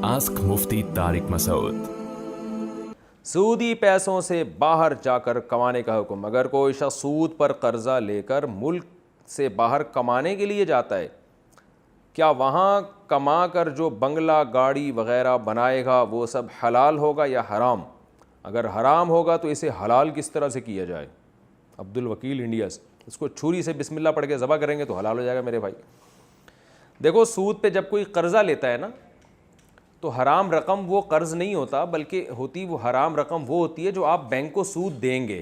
Ask मुफ्ती तारिक मसूद। सूदी पैसों से बाहर जाकर कमाने का हुक्म। अगर कोई शख्स सूद पर कर्जा लेकर मुल्क से बाहर कमाने के लिए जाता है, क्या वहाँ कमा कर जो बंगला गाड़ी वगैरह बनाएगा वो सब हलाल होगा या हराम? अगर हराम होगा तो इसे हलाल किस तरह से किया जाए? अब्दुल वकील इंडिया से। इसको छुरी से बिस्मिल्लाह पढ़ के ज़बह करेंगे तो हलाल हो जाएगा मेरे भाई। देखो, सूद पे जब कोई कर्ज़ा लेता है ना, तो हराम रकम वो कर्ज़ नहीं होता, बल्कि होती वो हराम रकम वो होती है जो आप बैंक को सूद देंगे।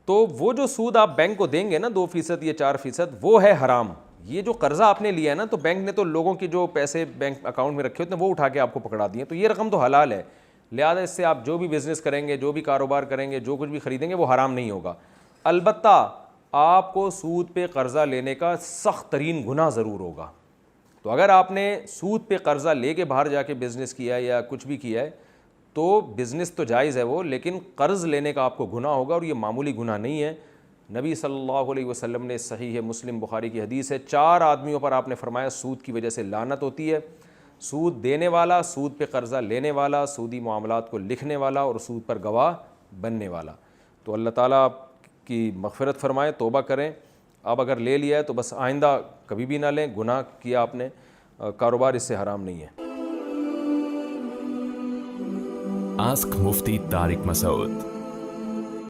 तो वो जो सूद आप बैंक को देंगे ना 2% या 4%, वो है हराम। ये जो कर्ज़ा आपने लिया है ना, तो बैंक ने तो लोगों की जो पैसे बैंक अकाउंट में रखे होते हैं वो उठा के आपको पकड़ा दिए, तो ये रकम तो हलाल है। लिहाजा इससे आप जो भी बिज़नेस करेंगे, जो भी कारोबार करेंगे, जो कुछ भी ख़रीदेंगे वो हराम नहीं होगा। अलबत्ता आपको सूद पे कर्ज़ा लेने का सख्त तरीन गुनाह ज़रूर होगा। तो अगर आपने सूद पे कर्ज़ा लेके बाहर जाके बिज़नेस किया है या कुछ भी किया है, तो बिज़नेस तो जायज़ है वो, लेकिन कर्ज़ लेने का आपको गुनाह होगा, और ये मामूली गुनाह नहीं है। नबी सल्लल्लाहु अलैहि वसल्लम ने, सही है मुस्लिम बुखारी की हदीस है, 4 आदमियों पर आपने फरमाया सूद की वजह से लानत होती है। सूद देने वाला, सूद पे कर्ज़ा लेने वाला, सूदी मामलात को लिखने वाला और सूद पर गवाह बनने वाला। तो अल्लाह ताला की मग़फ़िरत फ़रमाए, तौबा करें। अब अगर ले लिया है तो बस आइंदा कभी भी ना लें। गुनाह किया आपने, कारोबार इससे हराम नहीं है। आस्क मुफ्ती तारिक मसूद।